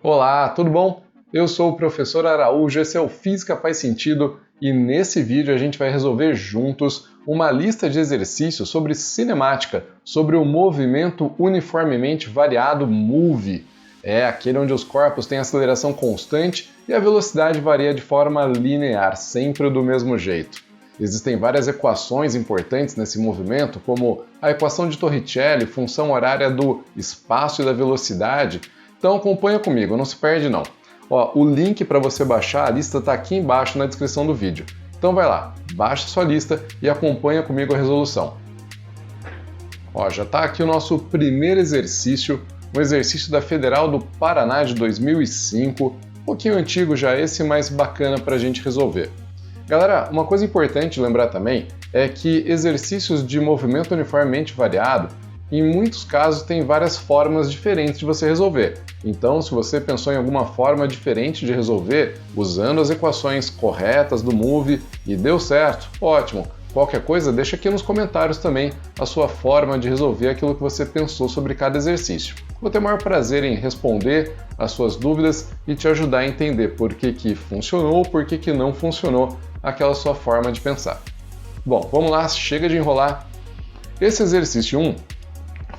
Olá, tudo bom? Eu sou o professor Araújo, esse é o Física Faz Sentido e nesse vídeo a gente vai resolver juntos uma lista de exercícios sobre cinemática, sobre o movimento uniformemente variado MOVE. É aquele onde os corpos têm aceleração constante e a velocidade varia de forma linear, sempre do mesmo jeito. Existem várias equações importantes nesse movimento, como a equação de Torricelli, função horária do espaço e da velocidade. Então acompanha comigo, não se perde não. Ó, o link para você baixar a lista está aqui embaixo na descrição do vídeo. Então vai lá, baixa sua lista e acompanha comigo a resolução. Ó, já está aqui o nosso primeiro exercício, um exercício da Federal do Paraná de 2005, um pouquinho antigo já esse, mas bacana para a gente resolver. Galera, uma coisa importante lembrar também é que exercícios de movimento uniformemente variado, em muitos casos, tem várias formas diferentes de você resolver. Então, se você pensou em alguma forma diferente de resolver, usando as equações corretas do MOVE e deu certo, ótimo! Qualquer coisa, deixa aqui nos comentários também a sua forma de resolver aquilo que você pensou sobre cada exercício. Vou ter o maior prazer em responder as suas dúvidas e te ajudar a entender por que funcionou ou por que não funcionou aquela sua forma de pensar. Bom, vamos lá, chega de enrolar. Esse exercício 1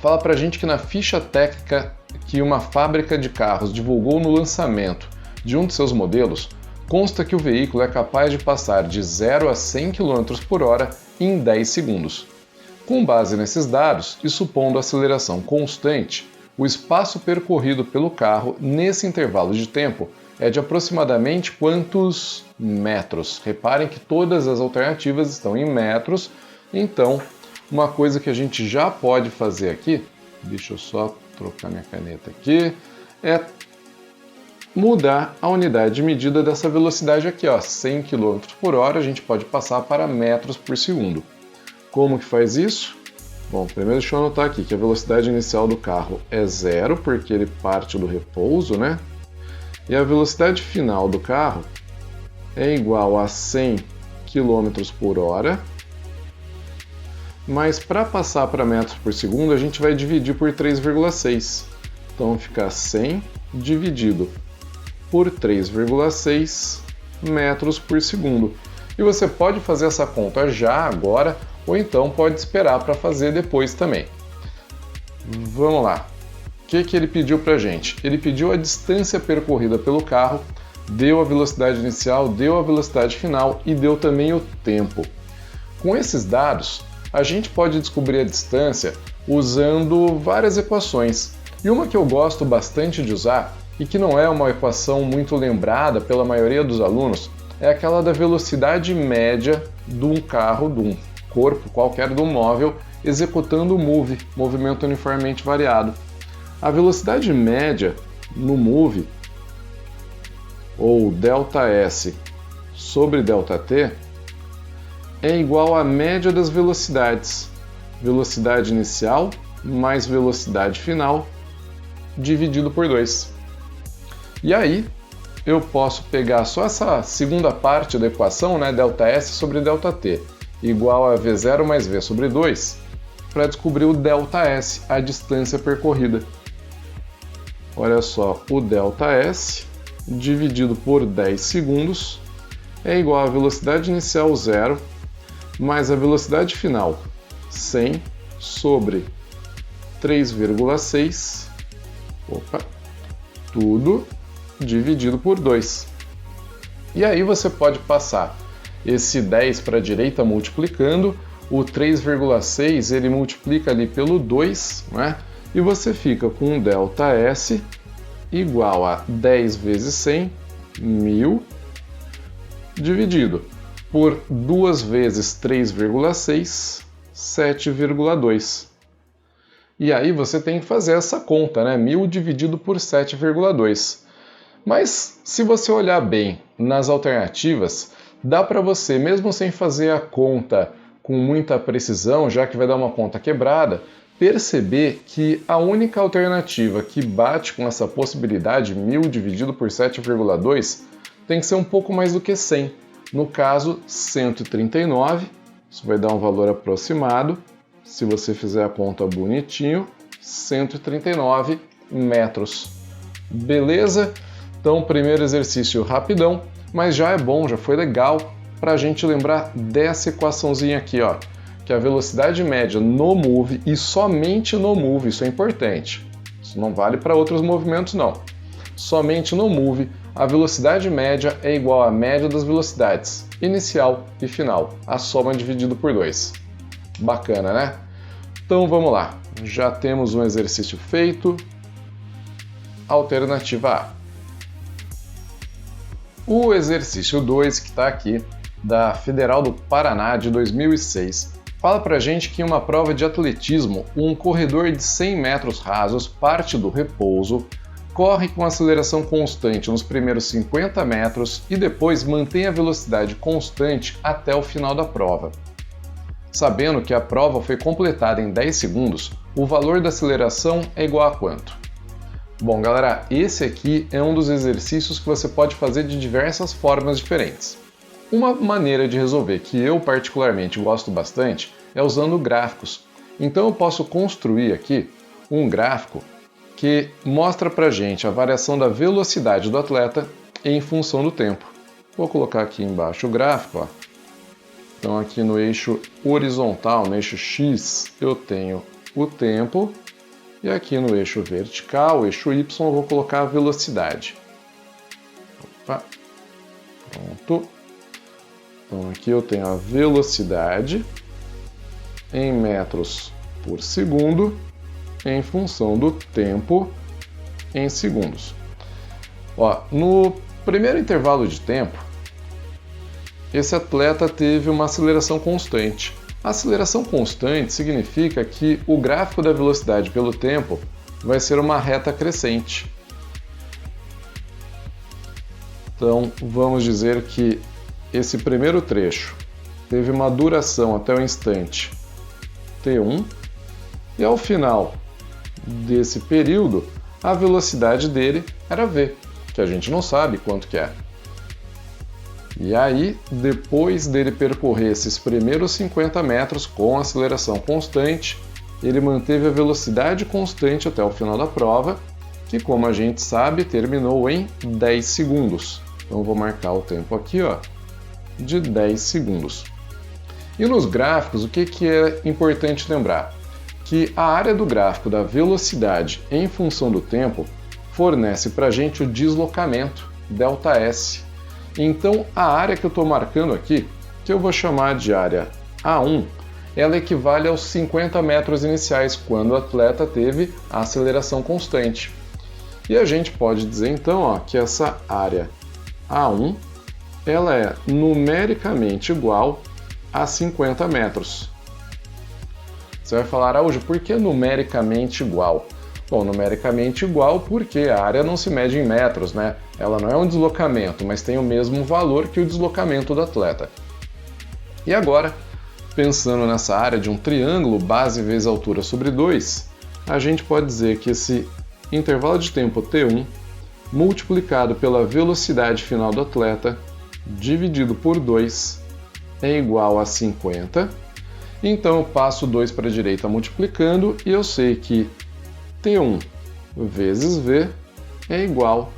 fala pra gente que na ficha técnica que uma fábrica de carros divulgou no lançamento de um de seus modelos, consta que o veículo é capaz de passar de 0 a 100 km por hora em 10 segundos. Com base nesses dados e supondo aceleração constante, o espaço percorrido pelo carro nesse intervalo de tempo é de aproximadamente quantos metros? Reparem que todas as alternativas estão em metros, então uma coisa que a gente já pode fazer aqui, deixa eu só trocar minha caneta aqui, é mudar a unidade de medida dessa velocidade aqui, ó, 100 km por hora, a gente pode passar para metros por segundo. Como que faz isso? Bom, primeiro deixa eu anotar aqui que a velocidade inicial do carro é 0, porque ele parte do repouso, né? E a velocidade final do carro é igual a 100 km por hora, mas para passar para metros por segundo a gente vai dividir por 3,6. Então fica 100 dividido por 3,6 metros por segundo. E você pode fazer essa conta já, agora, ou então pode esperar para fazer depois também. Vamos lá. O que ele pediu para a gente? Ele pediu a distância percorrida pelo carro, deu a velocidade inicial, deu a velocidade final e deu também o tempo. Com esses dados, a gente pode descobrir a distância usando várias equações. E uma que eu gosto bastante de usar, e que não é uma equação muito lembrada pela maioria dos alunos, é aquela da velocidade média de um carro, de um corpo qualquer, de um móvel, executando o MOVE, movimento uniformemente variado. A velocidade média no MOVE, ou ΔS sobre ΔT, é igual à média das velocidades. Velocidade inicial mais velocidade final dividido por 2. E aí, eu posso pegar só essa segunda parte da equação, né, ΔS sobre ΔT, igual a V0 mais V sobre 2, para descobrir o ΔS, a distância percorrida. Olha só, o ΔS dividido por 10 segundos é igual à velocidade inicial 0 mais a velocidade final 100 sobre 3,6, tudo dividido por 2. E aí você pode passar esse 10 para a direita multiplicando, o 3,6 ele multiplica ali pelo 2, né? E você fica com um ΔS igual a 10 vezes 100, 1000, dividido por 2 vezes 3,6, 7,2. E aí você tem que fazer essa conta, né? 1000 dividido por 7,2. Mas se você olhar bem nas alternativas, dá para você, mesmo sem fazer a conta com muita precisão, já que vai dar uma conta quebrada, perceber que a única alternativa que bate com essa possibilidade, 1000 dividido por 7,2, tem que ser um pouco mais do que 100. No caso, 139, isso vai dar um valor aproximado, se você fizer a conta bonitinho, 139 metros. Beleza? Então, primeiro exercício rapidão, mas já é bom, já foi legal para a gente lembrar dessa equaçãozinha aqui, ó, que a velocidade média no move e somente no move, isso é importante. Isso não vale para outros movimentos, não. Somente no move, a velocidade média é igual à média das velocidades inicial e final, a soma dividido por 2. Bacana, né? Então vamos lá, já temos um exercício feito. Alternativa A. O exercício 2, que está aqui, da Federal do Paraná de 2006, fala pra gente que em uma prova de atletismo, um corredor de 100 metros rasos parte do repouso, corre com aceleração constante nos primeiros 50 metros e depois mantém a velocidade constante até o final da prova. Sabendo que a prova foi completada em 10 segundos, o valor da aceleração é igual a quanto? Bom, galera, esse aqui é um dos exercícios que você pode fazer de diversas formas diferentes. Uma maneira de resolver que eu particularmente gosto bastante é usando gráficos. Então eu posso construir aqui um gráfico que mostra pra gente a variação da velocidade do atleta em função do tempo. Vou colocar aqui embaixo o gráfico, ó. Então aqui no eixo horizontal, no eixo X, eu tenho o tempo, e aqui no eixo vertical, eixo Y, eu vou colocar a velocidade. Opa. Pronto. Então aqui eu tenho a velocidade em metros por segundo em função do tempo em segundos. Ó, no primeiro intervalo de tempo, esse atleta teve uma aceleração constante. A aceleração constante significa que o gráfico da velocidade pelo tempo vai ser uma reta crescente. Então, vamos dizer que esse primeiro trecho teve uma duração até o instante t1 e ao final desse período a velocidade dele era v, que a gente não sabe quanto que é. E aí, depois dele percorrer esses primeiros 50 metros com aceleração constante, ele manteve a velocidade constante até o final da prova, que, como a gente sabe, terminou em 10 segundos. Então, vou marcar o tempo aqui, ó, de 10 segundos. E nos gráficos, o que é importante lembrar? Que a área do gráfico da velocidade em função do tempo fornece para a gente o deslocamento, ΔS. Então, a área que eu estou marcando aqui, que eu vou chamar de área A1, ela equivale aos 50 metros iniciais, quando o atleta teve a aceleração constante. E a gente pode dizer, então, ó, que essa área A1 ela é numericamente igual a 50 metros. Você vai falar, Araújo, por que numericamente igual? Bom, numericamente igual porque a área não se mede em metros, né? Ela não é um deslocamento, mas tem o mesmo valor que o deslocamento do atleta. E agora, pensando nessa área de um triângulo, base vezes altura sobre 2, a gente pode dizer que esse intervalo de tempo t1 multiplicado pela velocidade final do atleta dividido por 2 é igual a 50. Então eu passo 2 para a direita multiplicando e eu sei que T1 vezes V é igual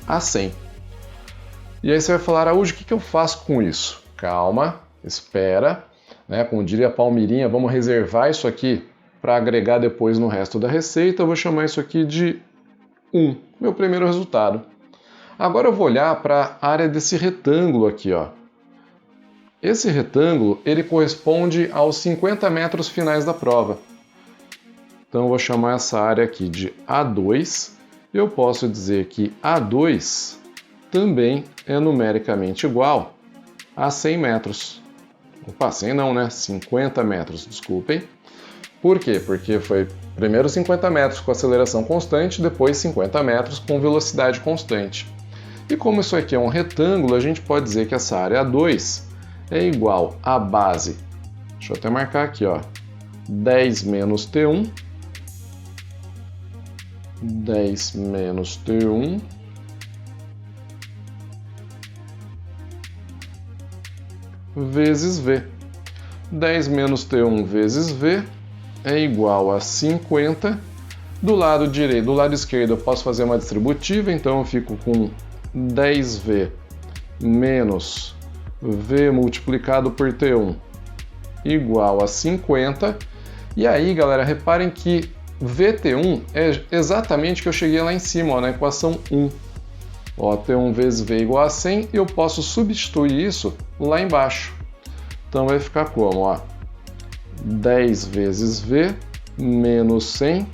a 100. E aí você vai falar, Araújo, o que eu faço com isso? Calma, espera, né? Como diria a Palmirinha, vamos reservar isso aqui para agregar depois no resto da receita. Eu vou chamar isso aqui de 1, meu primeiro resultado. Agora eu vou olhar para a área desse retângulo aqui, ó. Esse retângulo, ele corresponde aos 50 metros finais da prova. Então eu vou chamar essa área aqui de A2. Eu posso dizer que A2 também é numericamente igual a 100 metros. Opa, 100 não, né? 50 metros, desculpem. Por quê? Porque foi primeiro 50 metros com aceleração constante, depois 50 metros com velocidade constante. E como isso aqui é um retângulo, a gente pode dizer que essa área A2 é igual à base, deixa eu até marcar aqui, ó, 10 menos T1, 10 menos T1, vezes V. 10 menos T1 vezes V é igual a 50 Do lado direito, do lado esquerdo eu posso fazer uma distributiva, então eu fico com 10V menos V multiplicado por T1 igual a 50. E aí, galera, reparem que VT1 é exatamente o que eu cheguei lá em cima, ó, na equação 1. Ó, T1 vezes V igual a 100, e eu posso substituir isso lá embaixo. Então vai ficar como? Ó, 10 vezes V menos 100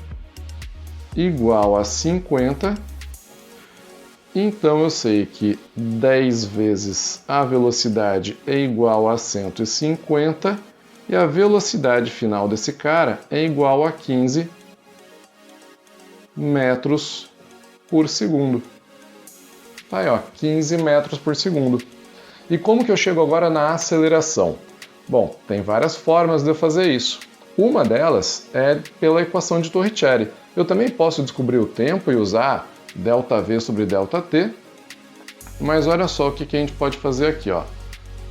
igual a 50. Então eu sei que 10 vezes a velocidade é igual a 150 e a velocidade final desse cara é igual a 15 metros por segundo. Tá aí, ó, 15 metros por segundo. E como que eu chego agora na aceleração? Bom, tem várias formas de eu fazer isso. Uma delas é pela equação de Torricelli. Eu também posso descobrir o tempo e usar ΔV sobre ΔT, mas olha só o que a gente pode fazer aqui, ó.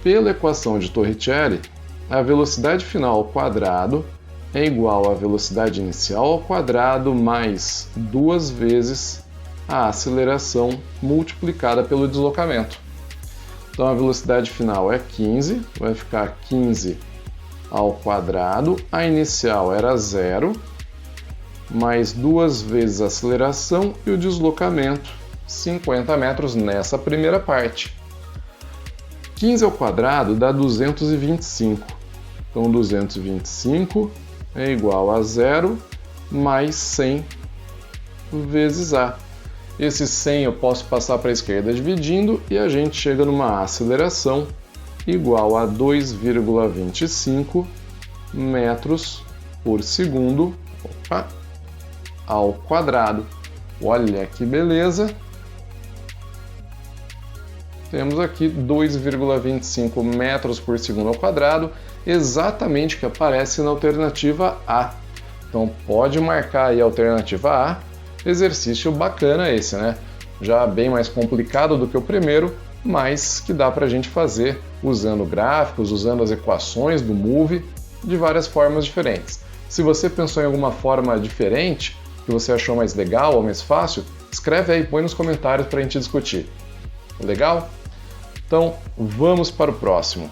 Pela equação de Torricelli, a velocidade final ao quadrado é igual à velocidade inicial ao quadrado mais 2 vezes a aceleração multiplicada pelo deslocamento. Então a velocidade final é 15, vai ficar 15 ao quadrado, a inicial era 0, mais 2 vezes a aceleração e o deslocamento, 50 metros nessa primeira parte. 15 ao quadrado dá 225, então 225 é igual a 0 mais 100 vezes A. Esse 100 eu posso passar para a esquerda dividindo e a gente chega numa aceleração igual a 2,25 metros por segundo ao quadrado. Olha que beleza! Temos aqui 2,25 metros por segundo ao quadrado, exatamente o que aparece na alternativa A. Então pode marcar aí a alternativa A. Exercício bacana esse, né? Já bem mais complicado do que o primeiro, mas que dá para a gente fazer usando gráficos, usando as equações do Move, de várias formas diferentes. Se você pensou em alguma forma diferente, que você achou mais legal ou mais fácil, escreve aí, põe nos comentários para a gente discutir. Legal? Então, vamos para o próximo.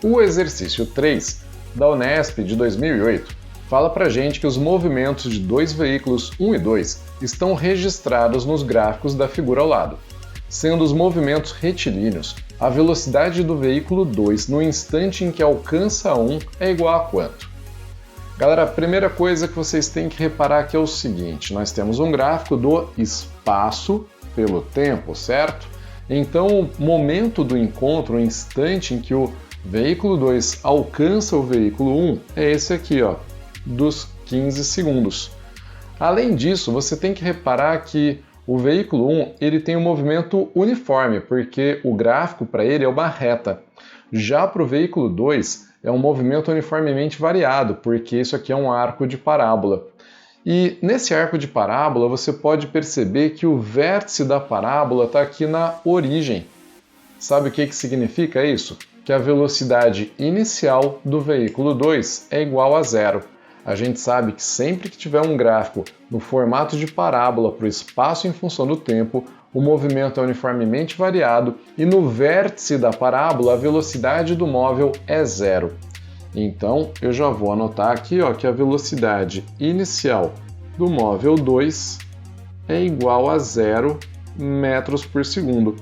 O exercício 3 da Unesp de 2008 fala pra gente que os movimentos de dois veículos 1 e 2 estão registrados nos gráficos da figura ao lado. Sendo os movimentos retilíneos, a velocidade do veículo 2 no instante em que alcança 1 é igual a quanto? Galera, a primeira coisa que vocês têm que reparar aqui é o seguinte: nós temos um gráfico do espaço pelo tempo, certo? Então o momento do encontro, o instante em que o veículo 2 alcança o veículo 1, é esse aqui, ó, dos 15 segundos. Além disso, você tem que reparar que o veículo 1 ele tem um movimento uniforme, porque o gráfico para ele é uma reta. Já para o veículo 2 é um movimento uniformemente variado, porque isso aqui é um arco de parábola. E nesse arco de parábola você pode perceber que o vértice da parábola está aqui na origem. Sabe o que significa isso? Que a velocidade inicial do veículo 2 é igual a 0. A gente sabe que sempre que tiver um gráfico no formato de parábola para o espaço em função do tempo, o movimento é uniformemente variado e no vértice da parábola a velocidade do móvel é 0. Então eu já vou anotar aqui, ó, que a velocidade inicial do móvel 2 é igual a 0 metros por segundo.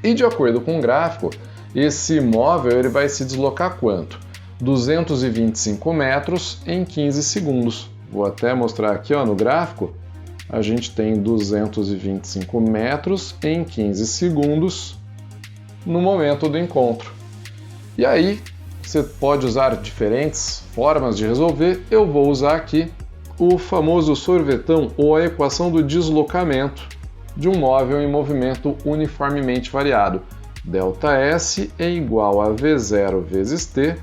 E de acordo com o gráfico, esse móvel ele vai se deslocar quanto? 225 metros em 15 segundos. Vou até mostrar aqui, ó, no gráfico. A gente tem 225 metros em 15 segundos no momento do encontro. E aí, você pode usar diferentes formas de resolver. Eu vou usar aqui o famoso sorvetão ou a equação do deslocamento de um móvel em movimento uniformemente variado. ΔS é igual a V0 vezes t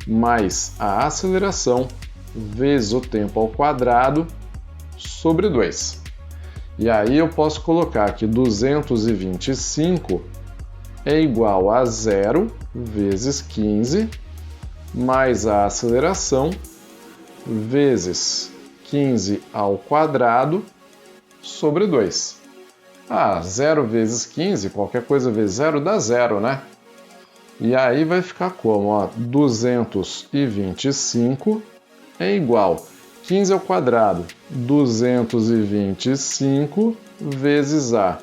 mais a aceleração vezes o tempo ao quadrado sobre 2. E aí eu posso colocar que 225 é igual a 0 vezes 15 mais a aceleração vezes 15 ao quadrado sobre 2. 0 vezes 15, qualquer coisa vezes 0 dá 0, né? E aí vai ficar como? 225 é igual 15 ao quadrado, 225 vezes A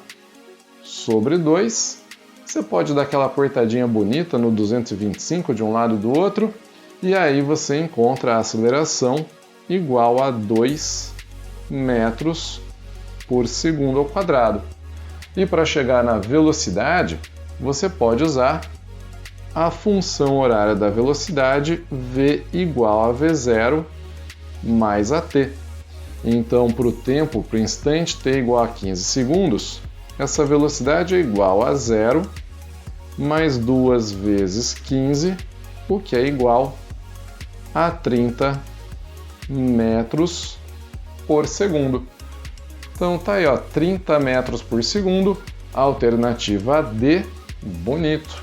sobre 2. Você pode dar aquela apertadinha bonita no 225 de um lado e do outro, e aí você encontra a aceleração igual a 2 metros por segundo ao quadrado. E para chegar na velocidade, você pode usar a função horária da velocidade v igual a v0 mais at. Então, para o tempo, para o instante t igual a 15 segundos, essa velocidade é igual a 0 mais 2 vezes 15, o que é igual a 30 metros por segundo. Então tá aí, 30 metros por segundo, alternativa D, bonito.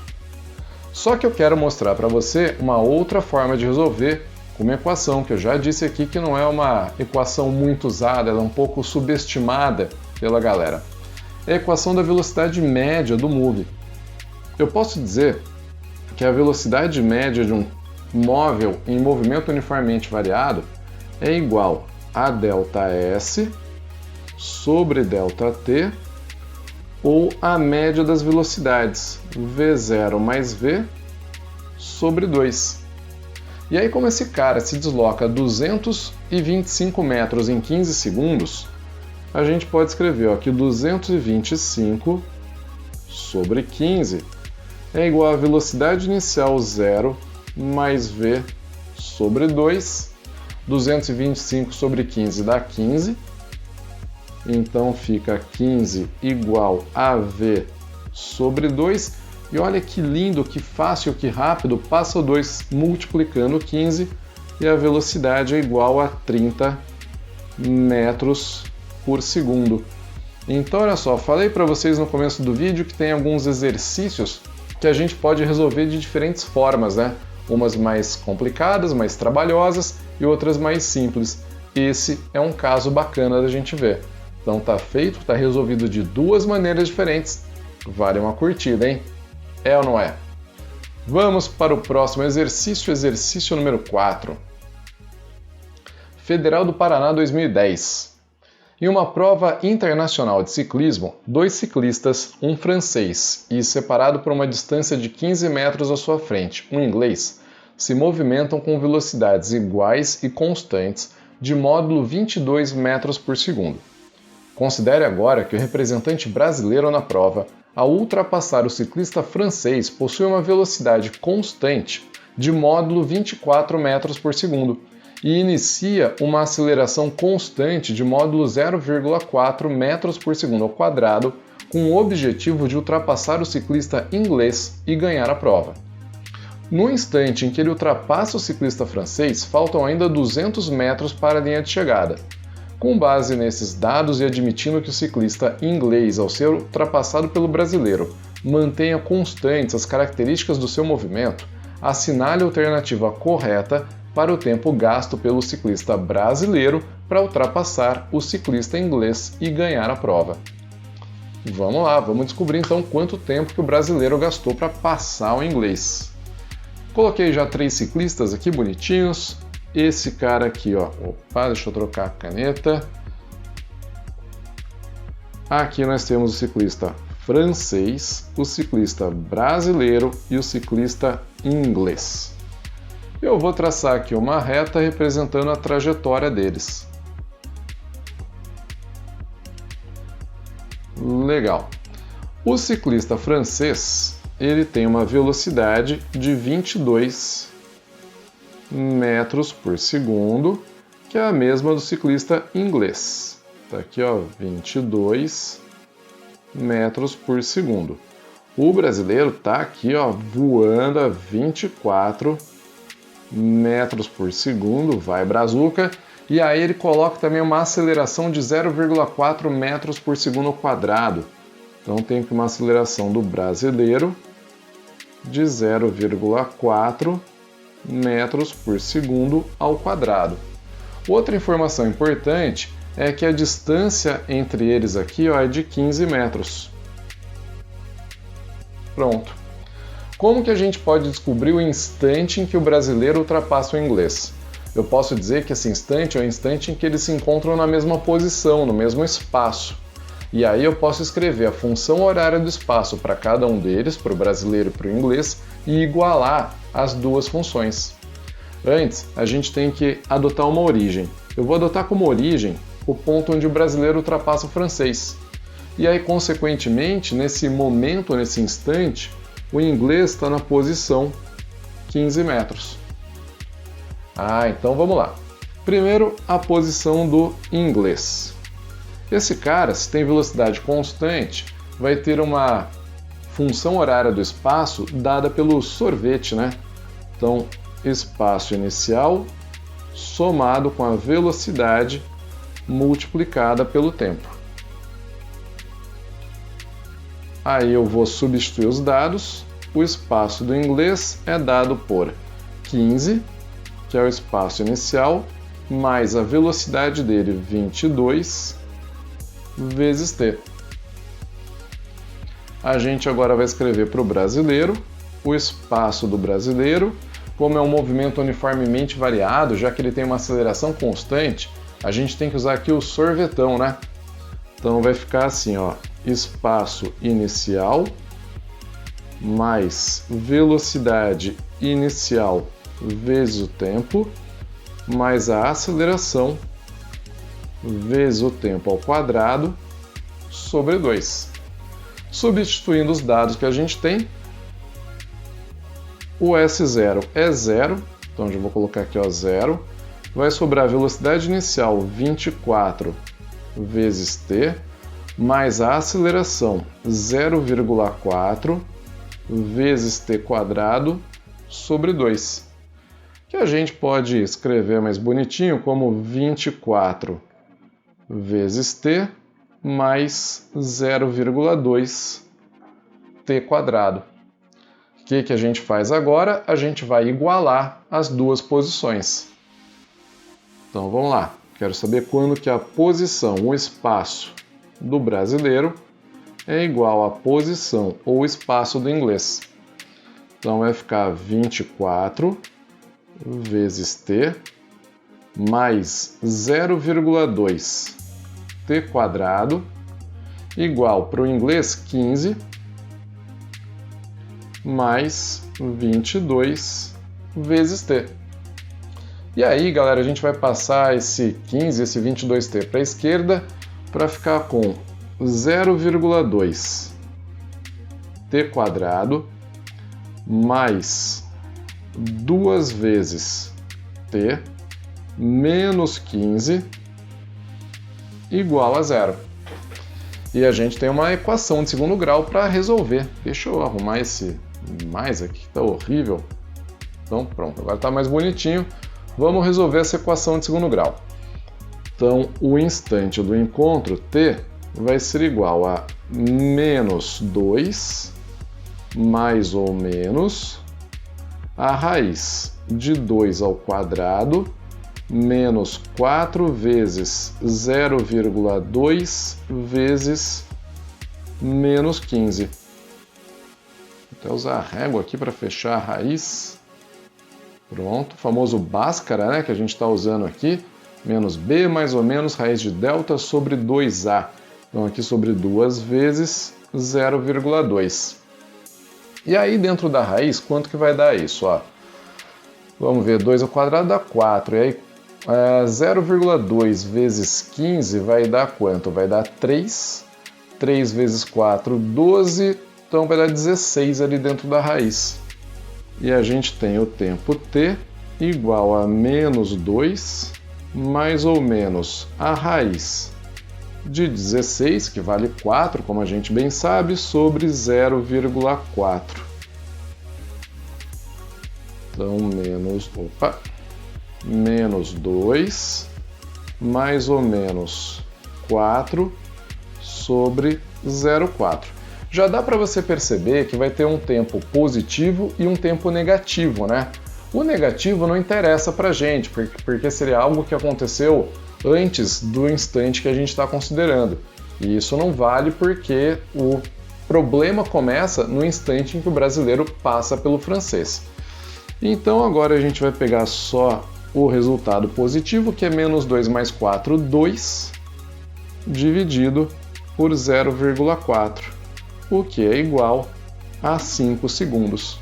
Só que eu quero mostrar para você uma outra forma de resolver uma equação, que eu já disse aqui que não é uma equação muito usada, ela é um pouco subestimada pela galera. É a equação da velocidade média do move. Eu posso dizer que a velocidade média de um móvel em movimento uniformemente variado é igual a ΔS sobre ΔT, ou a média das velocidades, V0 mais V sobre 2. E aí, como esse cara se desloca 225 metros em 15 segundos, a gente pode escrever que 225 sobre 15 é igual à velocidade inicial 0 mais V sobre 2. 225 sobre 15 dá 15. Então fica 15 igual a V sobre 2. E olha que lindo, que fácil, que rápido. Passa o 2 multiplicando 15 e a velocidade é igual a 30 metros por segundo. Então olha só, falei para vocês no começo do vídeo que tem alguns exercícios que a gente pode resolver de diferentes formas, né? Umas mais complicadas, mais trabalhosas e outras mais simples. Esse é um caso bacana da gente ver. Então tá feito, tá resolvido de duas maneiras diferentes. Vale uma curtida, hein? É ou não é? Vamos para o próximo exercício, exercício número 4. Federal do Paraná 2010. Em uma prova internacional de ciclismo, 2 ciclistas, um francês e separado por uma distância de 15 metros à sua frente, um inglês, se movimentam com velocidades iguais e constantes de módulo 22 metros por segundo. Considere agora que o representante brasileiro na prova, ao ultrapassar o ciclista francês, possui uma velocidade constante de módulo 24 metros por segundo e inicia uma aceleração constante de módulo 0,4 metros por segundo ao quadrado, com o objetivo de ultrapassar o ciclista inglês e ganhar a prova. No instante em que ele ultrapassa o ciclista francês, faltam ainda 200 metros para a linha de chegada. Com base nesses dados e admitindo que o ciclista inglês, ao ser ultrapassado pelo brasileiro, mantenha constantes as características do seu movimento, assinale a alternativa correta para o tempo gasto pelo ciclista brasileiro para ultrapassar o ciclista inglês e ganhar a prova. Vamos lá, vamos descobrir então quanto tempo que o brasileiro gastou para passar o inglês. Coloquei já 3 ciclistas aqui bonitinhos. Esse cara aqui, deixa eu trocar a caneta. Aqui nós temos o ciclista francês, o ciclista brasileiro e o ciclista inglês. Eu vou traçar aqui uma reta representando a trajetória deles. Legal. O ciclista francês, ele tem uma velocidade de 22 metros por segundo, que é a mesma do ciclista inglês. Tá aqui, 22 metros por segundo. O brasileiro tá aqui, voando a 24 metros por segundo, vai brazuca, e aí ele coloca também uma aceleração de 0,4 metros por segundo ao quadrado. Então tem aqui uma aceleração do brasileiro de 0,4 metros por segundo ao quadrado. Outra informação importante é que a distância entre eles aqui é de 15 metros. Pronto. Como que a gente pode descobrir o instante em que o brasileiro ultrapassa o inglês? Eu posso dizer que esse instante é o instante em que eles se encontram na mesma posição, no mesmo espaço. E aí eu posso escrever a função horária do espaço para cada um deles, para o brasileiro e para o inglês, e igualar as duas funções. Antes, a gente tem que adotar uma origem. Eu vou adotar como origem o ponto onde o brasileiro ultrapassa o francês. E aí, consequentemente, nesse momento, nesse instante, o inglês está na posição 15 metros. Então vamos lá. Primeiro, a posição do inglês. Esse cara, se tem velocidade constante, vai ter uma função horária do espaço dada pelo sorvete, né? Então, espaço inicial somado com a velocidade multiplicada pelo tempo. Aí eu vou substituir os dados. O espaço do inglês é dado por 15, que é o espaço inicial, mais a velocidade dele, 22, vezes t. A gente agora vai escrever para o brasileiro o espaço do brasileiro. Como é um movimento uniformemente variado, já que ele tem uma aceleração constante, a gente tem que usar aqui o sorvetão, né? Então vai ficar assim, ó, espaço inicial mais velocidade inicial vezes o tempo, mais a aceleração vezes o tempo ao quadrado sobre 2. Substituindo os dados que a gente tem, o S0 é 0, então já vou colocar aqui, ó, 0. Vai sobrar a velocidade inicial 24 vezes t, mais a aceleração 0,4 vezes t quadrado sobre 2. Que a gente pode escrever mais bonitinho como 24 vezes t mais 0,2 t quadrado. O que a gente faz agora? A gente vai igualar as duas posições. Então vamos lá. Quero saber quando que a posição, o espaço do brasileiro é igual à posição ou espaço do inglês. Então vai ficar 24 vezes t mais 0,2 t quadrado igual para o inglês 15 mais 22 vezes t. E aí, galera, a gente vai passar esse 15, esse 22t para a esquerda para ficar com 0,2 t quadrado mais 2 vezes t menos 15 igual a 0. E a gente tem uma equação de segundo grau para resolver. Deixa eu arrumar esse mais aqui, que está horrível. Então pronto, agora está mais bonitinho. Vamos resolver essa equação de segundo grau. Então o instante do encontro, t, vai ser igual a menos 2 mais ou menos a raiz de 2 ao quadrado menos 4 vezes 0,2 vezes menos 15. Vou até usar a régua aqui para fechar a raiz. Pronto, o famoso Bhaskara, né, que a gente está usando aqui. Menos b mais ou menos raiz de delta sobre 2a. Então aqui sobre 2 vezes 0,2. E aí dentro da raiz, quanto que vai dar isso? Ó? Vamos ver, 2 ao quadrado dá 4. E aí 0,2 vezes 15 vai dar quanto? Vai dar 3. 3 vezes 4, 12. Então vai dar 16 ali dentro da raiz. E a gente tem o tempo t igual a menos 2 mais ou menos a raiz de 16, que vale 4, como a gente bem sabe, sobre 0,4. Então, menos 2, mais ou menos 4 sobre 0,4. Já dá para você perceber que vai ter um tempo positivo e um tempo negativo, né? O negativo não interessa para a gente, porque seria algo que aconteceu antes do instante que a gente está considerando. E isso não vale porque o problema começa no instante em que o brasileiro passa pelo francês. Então agora a gente vai pegar só o resultado positivo, que é menos 2 mais 4, 2, dividido por 0,4, o que é igual a 5 segundos.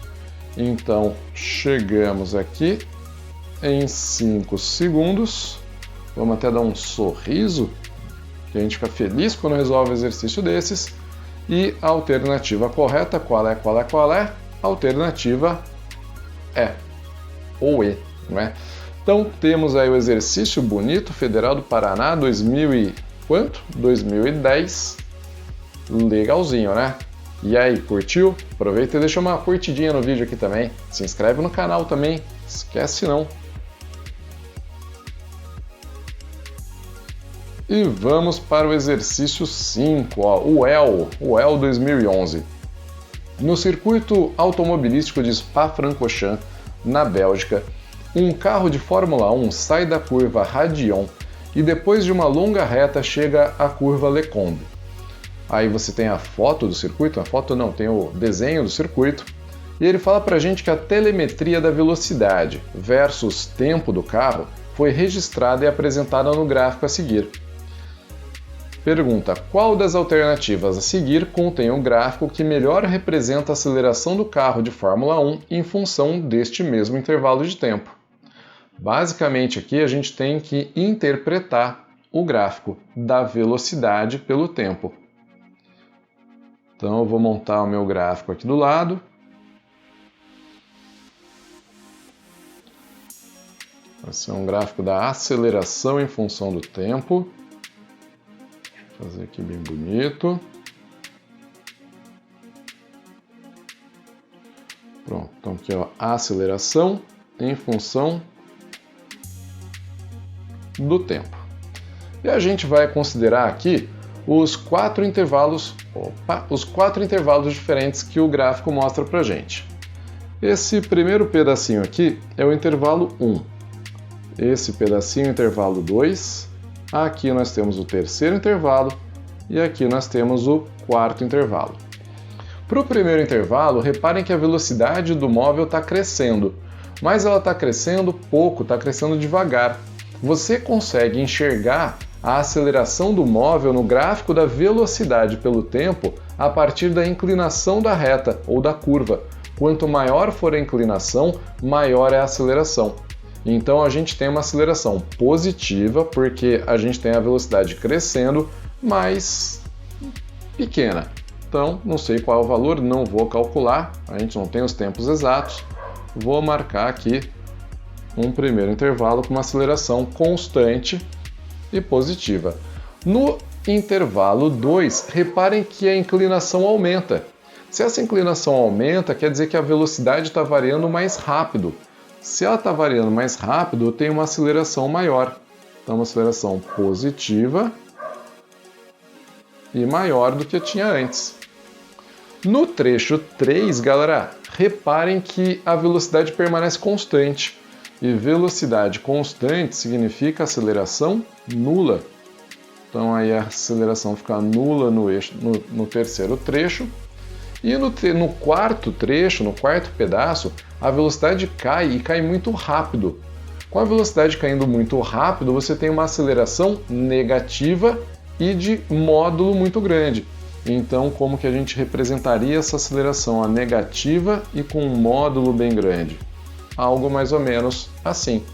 Então chegamos aqui em 5 segundos. Vamos até dar um sorriso, que a gente fica feliz quando resolve um exercício desses. E a alternativa correta, qual é? A alternativa é, ou E, não é? Então temos aí o exercício bonito, Federal do Paraná, 2010, legalzinho, né? E aí, curtiu? Aproveita e deixa uma curtidinha no vídeo aqui também, se inscreve no canal também, esquece não. E vamos para o exercício 5, ó, o EL 2011. No circuito automobilístico de Spa-Francorchamps, na Bélgica, um carro de Fórmula 1 sai da curva Radion e depois de uma longa reta chega à curva Lecombe. Aí você tem a foto do circuito, tem o desenho do circuito, e ele fala pra gente que a telemetria da velocidade versus tempo do carro foi registrada e apresentada no gráfico a seguir. Pergunta: qual das alternativas a seguir contém um gráfico que melhor representa a aceleração do carro de Fórmula 1 em função deste mesmo intervalo de tempo? Basicamente aqui a gente tem que interpretar o gráfico da velocidade pelo tempo. Então eu vou montar o meu gráfico aqui do lado. Vai ser um gráfico da aceleração em função do tempo. Vou fazer aqui bem bonito. Pronto, então aqui ó, a aceleração em função do tempo. E a gente vai considerar aqui os quatro intervalos diferentes que o gráfico mostra pra gente. Esse primeiro pedacinho aqui é o intervalo 1. Esse pedacinho é o intervalo 2. Aqui nós temos o terceiro intervalo e aqui nós temos o quarto intervalo. Para o primeiro intervalo, reparem que a velocidade do móvel está crescendo, mas ela está crescendo pouco, está crescendo devagar. Você consegue enxergar a aceleração do móvel no gráfico da velocidade pelo tempo a partir da inclinação da reta ou da curva. Quanto maior for a inclinação, maior é a aceleração. Então a gente tem uma aceleração positiva, porque a gente tem a velocidade crescendo, mas pequena. Então, não sei qual é o valor, não vou calcular, a gente não tem os tempos exatos. Vou marcar aqui um primeiro intervalo com uma aceleração constante e positiva. No intervalo 2, reparem que a inclinação aumenta. Se essa inclinação aumenta, quer dizer que a velocidade está variando mais rápido. Se ela está variando mais rápido, eu tenho uma aceleração maior. Então, uma aceleração positiva e maior do que eu tinha antes. No trecho 3, galera, reparem que a velocidade permanece constante. E velocidade constante significa aceleração nula. Então aí a aceleração fica nula no terceiro trecho. E no quarto trecho, no quarto pedaço, a velocidade cai e cai muito rápido. Com a velocidade caindo muito rápido, você tem uma aceleração negativa e de módulo muito grande. Então, como que a gente representaria essa aceleração? A negativa e com um módulo bem grande. Algo mais ou menos assim.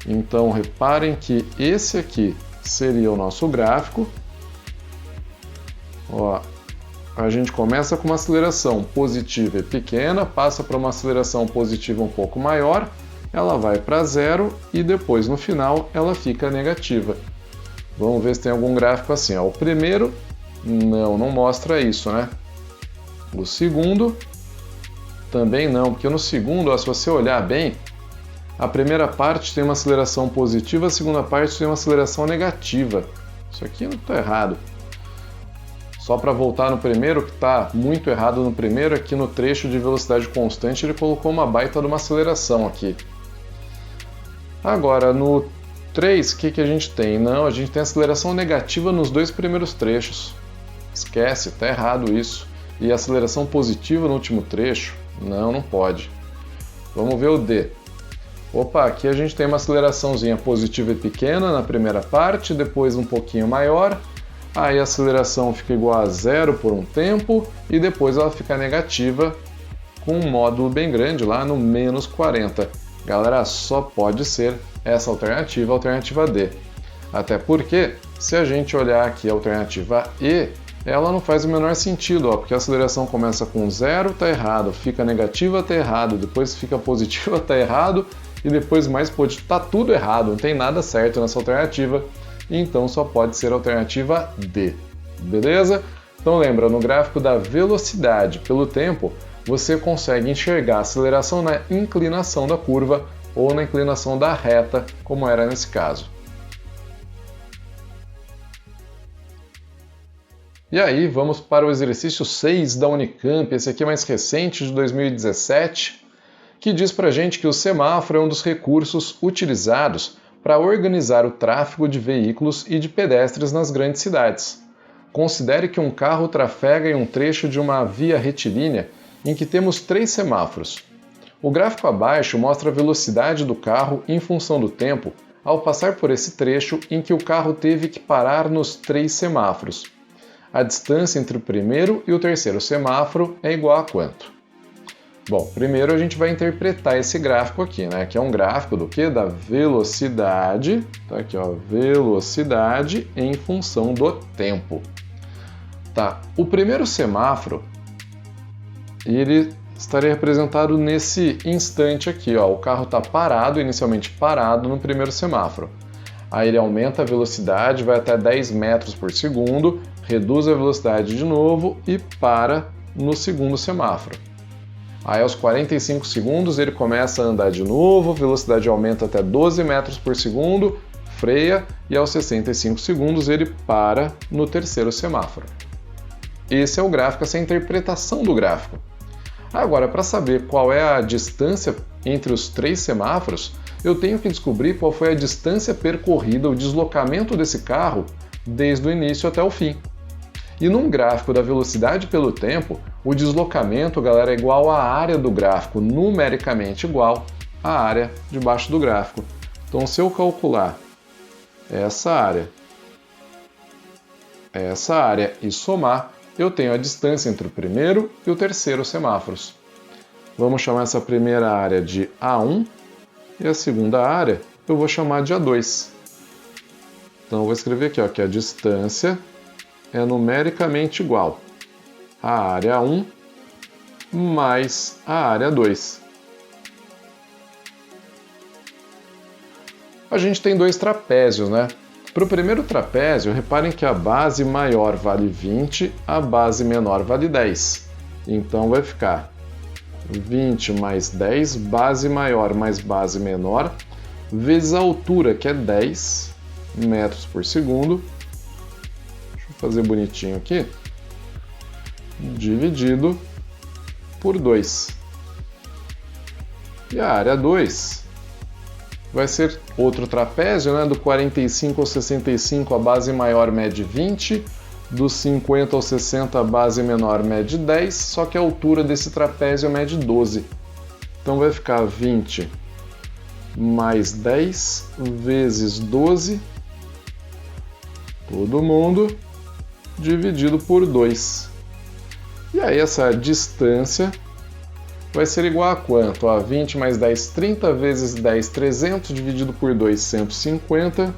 Então, reparem que esse aqui seria o nosso gráfico. Ó, a gente começa com uma aceleração positiva e pequena, passa para uma aceleração positiva um pouco maior, ela vai para zero e depois no final ela fica negativa. Vamos ver se tem algum gráfico assim. Ó. O primeiro não mostra isso, né? O segundo também não, porque no segundo, ó, se você olhar bem, a primeira parte tem uma aceleração positiva, a segunda parte tem uma aceleração negativa. Isso aqui não está errado. Só para voltar no primeiro, que está muito errado no primeiro, aqui no trecho de velocidade constante ele colocou uma baita de uma aceleração aqui. Agora, no 3, o que a gente tem? Não, a gente tem aceleração negativa nos dois primeiros trechos. Esquece, está errado isso. E aceleração positiva no último trecho? Não, não pode. Vamos ver o D. Opa, aqui a gente tem uma aceleraçãozinha positiva e pequena na primeira parte, depois um pouquinho maior. Aí a aceleração fica igual a zero por um tempo e depois ela fica negativa com um módulo bem grande lá no menos 40. Galera, só pode ser essa alternativa, a alternativa D. Até porque, se a gente olhar aqui a alternativa E, ela não faz o menor sentido, ó, porque a aceleração começa com zero, tá errado, fica negativa, tá errado, depois fica positiva, tá errado, e depois mais positivo, tá tudo errado, não tem nada certo nessa alternativa, então só pode ser a alternativa D. Beleza? Então lembra, no gráfico da velocidade pelo tempo, você consegue enxergar a aceleração na inclinação da curva ou na inclinação da reta, como era nesse caso. E aí, vamos para o exercício 6 da Unicamp, esse aqui é mais recente, de 2017, que diz pra gente que o semáforo é um dos recursos utilizados para organizar o tráfego de veículos e de pedestres nas grandes cidades. Considere que um carro trafega em um trecho de uma via retilínea em que temos 3 semáforos. O gráfico abaixo mostra a velocidade do carro em função do tempo ao passar por esse trecho em que o carro teve que parar nos 3 semáforos. A distância entre o primeiro e o terceiro semáforo é igual a quanto? Bom, primeiro a gente vai interpretar esse gráfico aqui, né? Que é um gráfico do quê? Da velocidade, tá aqui, ó, velocidade em função do tempo. Tá, o primeiro semáforo, ele estaria representado nesse instante aqui, ó. O carro está parado, inicialmente parado no primeiro semáforo. Aí ele aumenta a velocidade, vai até 10 metros por segundo, reduz a velocidade de novo e para no segundo semáforo. Aí aos 45 segundos ele começa a andar de novo, a velocidade aumenta até 12 metros por segundo, freia e aos 65 segundos ele para no terceiro semáforo. Esse é o gráfico, essa é a interpretação do gráfico. Agora, para saber qual é a distância entre os 3 semáforos, eu tenho que descobrir qual foi a distância percorrida, o deslocamento desse carro desde o início até o fim. E num gráfico da velocidade pelo tempo, o deslocamento, galera, é igual à área do gráfico, numericamente igual à área debaixo do gráfico. Então, se eu calcular essa área e somar, eu tenho a distância entre o primeiro e o terceiro semáforos. Vamos chamar essa primeira área de A1 e a segunda área eu vou chamar de A2. Então, eu vou escrever aqui, ó, que a distância é numericamente igual à área 1 mais a área 2. A gente tem 2 trapézios, né? Para o primeiro trapézio, reparem que a base maior vale 20, a base menor vale 10. Então vai ficar 20 mais 10, base maior mais base menor, vezes a altura, que é 10 metros por segundo. Deixa eu fazer bonitinho aqui. Dividido por 2. E a área 2 vai ser outro trapézio, né? Do 45 ao 65 a base maior mede 20, do 50 ao 60 a base menor mede 10, só que a altura desse trapézio mede 12. Então vai ficar 20 mais 10 vezes 12, todo mundo, dividido por 2. E aí essa distância vai ser igual a quanto? A 20 mais 10, 30 vezes 10, 300, dividido por 2, 150.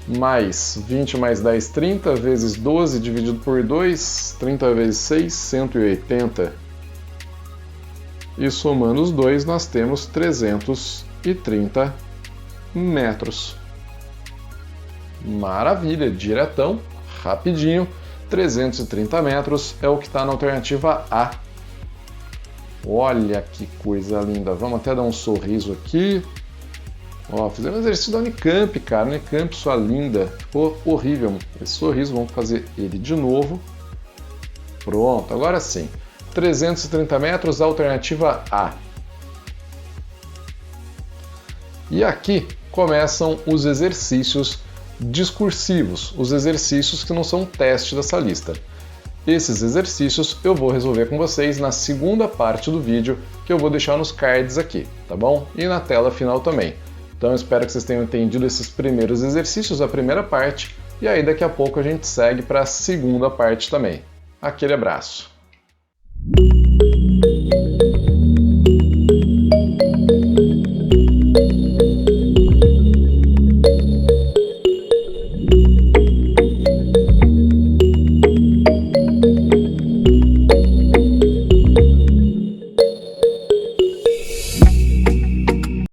Mais 20 mais 10, 30 vezes 12, dividido por 2, 30 vezes 6, 180. E somando os dois, nós temos 330 metros. Maravilha, diretão, rapidinho. 330 metros é o que está na alternativa A. Olha que coisa linda. Vamos até dar um sorriso aqui. Ó, fizemos um exercício da Unicamp, cara. Unicamp, sua linda. Ficou horrível esse sorriso. Vamos fazer ele de novo. Pronto, agora sim. 330 metros, alternativa A. E aqui começam os exercícios discursivos, os exercícios que não são teste dessa lista. Esses exercícios eu vou resolver com vocês na segunda parte do vídeo, que eu vou deixar nos cards aqui, tá bom? E na tela final também. Então eu espero que vocês tenham entendido esses primeiros exercícios, a primeira parte, e aí daqui a pouco a gente segue para a segunda parte também. Aquele abraço!